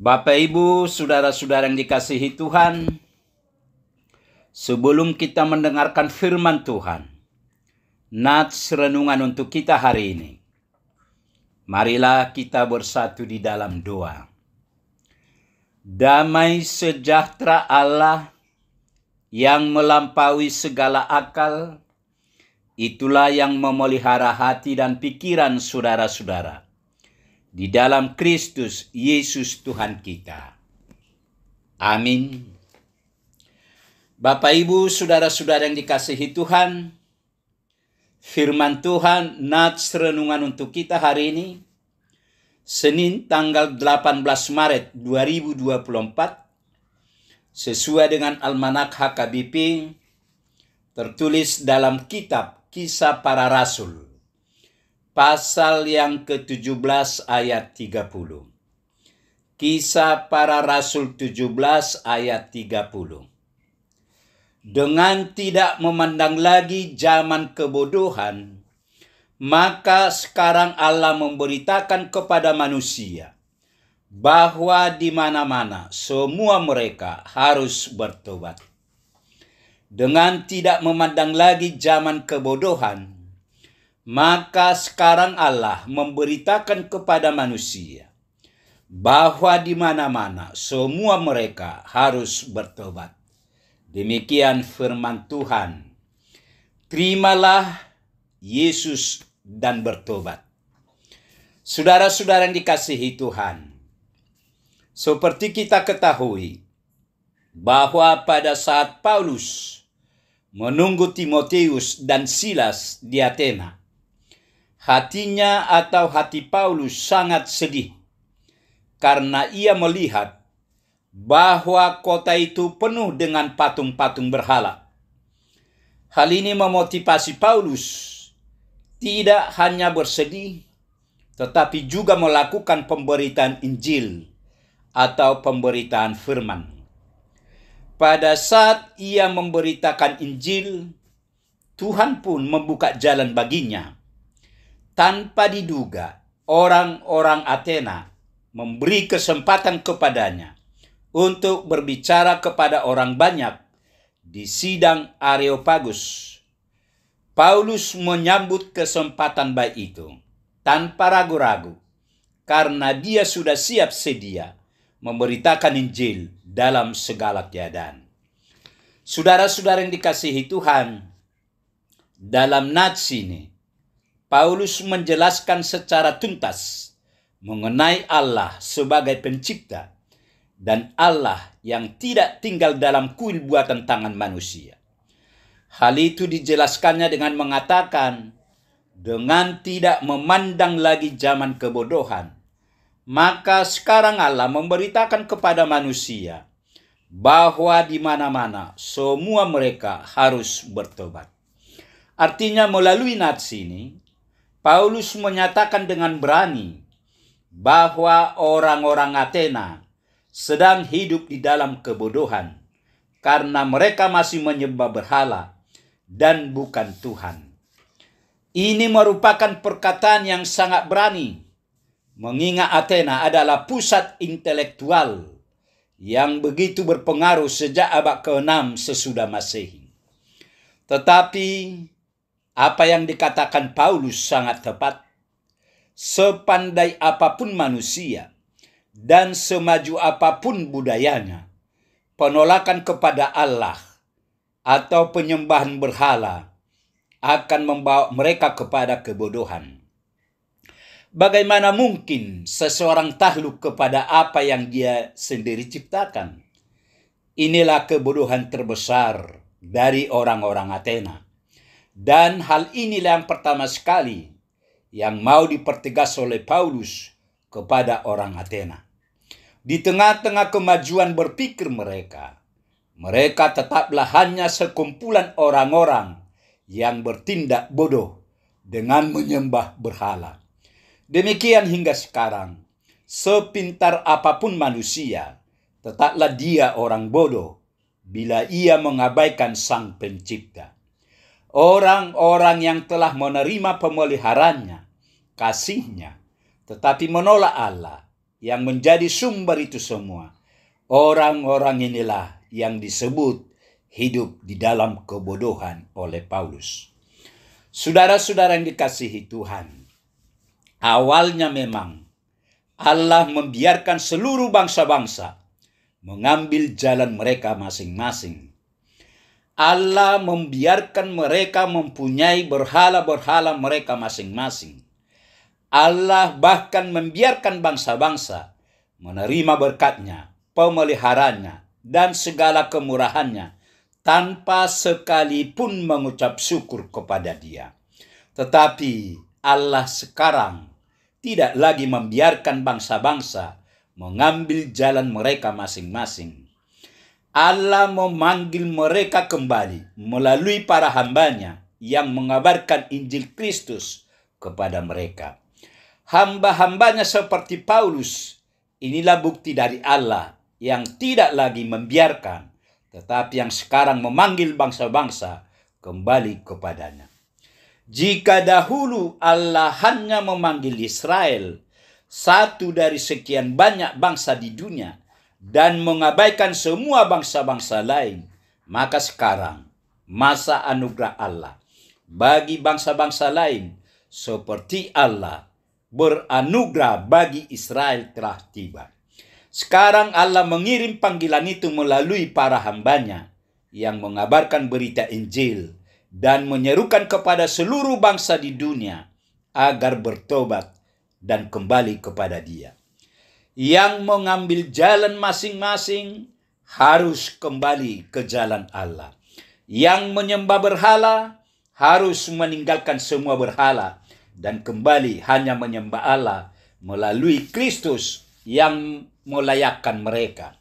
Bapak, Ibu, saudara-saudara yang dikasihi Tuhan, sebelum kita mendengarkan firman Tuhan, nats renungan untuk kita hari ini, marilah kita bersatu di dalam doa. Damai sejahtera Allah yang melampaui segala akal, itulah yang memelihara hati dan pikiran saudara-saudara di dalam Kristus Yesus Tuhan kita. Amin. Bapak, Ibu, saudara-saudara yang dikasihi Tuhan, firman Tuhan nats renungan untuk kita hari ini, Senin tanggal 18 Maret 2024, sesuai dengan Almanak HKBP, tertulis dalam kitab Kisah Para Rasul, pasal yang ke-17 ayat 30. Kisah Para Rasul 17 ayat 30. Dengan tidak memandang lagi zaman kebodohan, maka sekarang Allah memberitakan kepada manusia bahwa di mana-mana semua mereka harus bertobat. Dengan tidak memandang lagi zaman kebodohan, maka sekarang Allah memberitakan kepada manusia bahwa di mana-mana semua mereka harus bertobat. Demikian firman Tuhan. Terimalah Yesus dan bertobat. Saudara-saudara yang dikasihi Tuhan, seperti kita ketahui bahwa pada saat Paulus menunggu Timotius dan Silas di Athena, hatinya atau hati Paulus sangat sedih karena ia melihat bahwa kota itu penuh dengan patung-patung berhala. Hal ini memotivasi Paulus tidak hanya bersedih, tetapi juga melakukan pemberitaan Injil atau pemberitaan firman. Pada saat ia memberitakan Injil, Tuhan pun membuka jalan baginya. Tanpa diduga, orang-orang Athena memberi kesempatan kepadanya untuk berbicara kepada orang banyak di sidang Areopagus. Paulus menyambut kesempatan baik itu tanpa ragu-ragu, karena dia sudah siap sedia memberitakan Injil dalam segala keadaan. Saudara-saudara yang dikasihi Tuhan, dalam nats ini, Paulus menjelaskan secara tuntas mengenai Allah sebagai pencipta dan Allah yang tidak tinggal dalam kuil buatan tangan manusia. Hal itu dijelaskannya dengan mengatakan, dengan tidak memandang lagi zaman kebodohan, maka sekarang Allah memberitakan kepada manusia bahwa di mana-mana semua mereka harus bertobat. Artinya melalui nats ini, Paulus menyatakan dengan berani bahwa orang-orang Athena sedang hidup di dalam kebodohan karena mereka masih menyembah berhala dan bukan Tuhan. Ini merupakan perkataan yang sangat berani, mengingat Athena adalah pusat intelektual yang begitu berpengaruh sejak abad ke-6 sesudah Masehi. Tetapi apa yang dikatakan Paulus sangat tepat. Sepandai apapun manusia dan semaju apapun budayanya, penolakan kepada Allah atau penyembahan berhala akan membawa mereka kepada kebodohan. Bagaimana mungkin seseorang takluk kepada apa yang dia sendiri ciptakan? Inilah kebodohan terbesar dari orang-orang Athena. Dan hal inilah yang pertama sekali yang mau dipertegas oleh Paulus kepada orang Athena. Di tengah-tengah kemajuan berpikir mereka tetaplah hanya sekumpulan orang-orang yang bertindak bodoh dengan menyembah berhala. Demikian hingga sekarang, sepintar apapun manusia, tetaplah dia orang bodoh bila ia mengabaikan Sang Pencipta. Orang-orang yang telah menerima pemeliharannya, kasihnya, tetapi menolak Allah, yang menjadi sumber itu semua. Orang-orang inilah yang disebut hidup di dalam kebodohan oleh Paulus. Saudara-saudara yang dikasihi Tuhan, awalnya memang Allah membiarkan seluruh bangsa-bangsa mengambil jalan mereka masing-masing. Allah membiarkan mereka mempunyai berhala-berhala mereka masing-masing. Allah bahkan membiarkan bangsa-bangsa menerima berkat-Nya, pemeliharanya, dan segala kemurahannya tanpa sekalipun mengucap syukur kepada Dia. Tetapi Allah sekarang tidak lagi membiarkan bangsa-bangsa mengambil jalan mereka masing-masing. Allah memanggil mereka kembali melalui para hamba-Nya yang mengabarkan Injil Kristus kepada mereka. Hamba-hambanya seperti Paulus, inilah bukti dari Allah yang tidak lagi membiarkan, tetapi yang sekarang memanggil bangsa-bangsa kembali kepadanya. Jika dahulu Allah hanya memanggil Israel, satu dari sekian banyak bangsa di dunia, dan mengabaikan semua bangsa-bangsa lain, maka sekarang masa anugerah Allah bagi bangsa-bangsa lain seperti Allah beranugerah bagi Israel telah tiba. Sekarang Allah mengirim panggilan itu melalui para hamba-Nya yang mengabarkan berita Injil dan menyerukan kepada seluruh bangsa di dunia agar bertobat dan kembali kepada Dia. Yang mengambil jalan masing-masing harus kembali ke jalan Allah. Yang menyembah berhala harus meninggalkan semua berhala dan kembali hanya menyembah Allah melalui Kristus yang melayakkan mereka.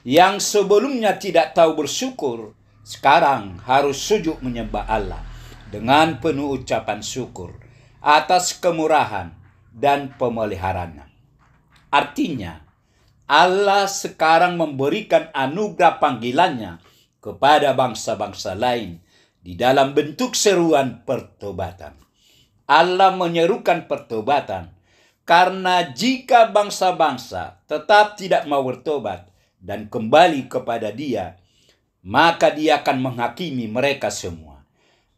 Yang sebelumnya tidak tahu bersyukur, sekarang harus sujud menyembah Allah dengan penuh ucapan syukur atas kemurahan dan pemeliharaannya. Artinya, Allah sekarang memberikan anugerah panggilannya kepada bangsa-bangsa lain di dalam bentuk seruan pertobatan. Allah menyerukan pertobatan karena jika bangsa-bangsa tetap tidak mau bertobat dan kembali kepada Dia, maka Dia akan menghakimi mereka semua.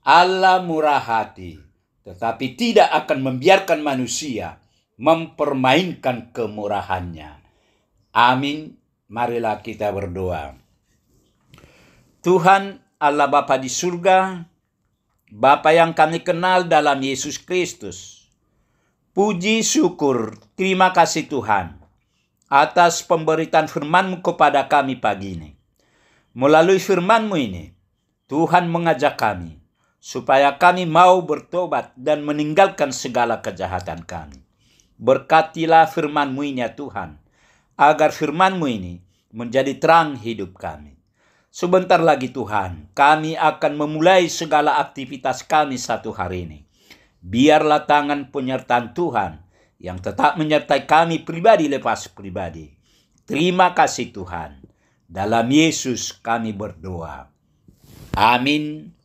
Allah murah hati, tetapi tidak akan membiarkan manusia mempermainkan kemurahan-Nya. Amin. Marilah kita berdoa. Tuhan Allah Bapa di surga, Bapa yang kami kenal dalam Yesus Kristus, puji syukur, terima kasih Tuhan atas pemberitaan firman-Mu kepada kami pagi ini. Melalui firman-Mu ini, Tuhan mengajak kami supaya kami mau bertobat dan meninggalkan segala kejahatan kami. Berkatilah firman-Mu ini ya Tuhan, agar firman-Mu ini menjadi terang hidup kami. Sebentar lagi Tuhan, kami akan memulai segala aktivitas kami satu hari ini. Biarlah tangan penyertaan Tuhan yang tetap menyertai kami pribadi lepas pribadi. Terima kasih Tuhan. Dalam Yesus kami berdoa. Amin.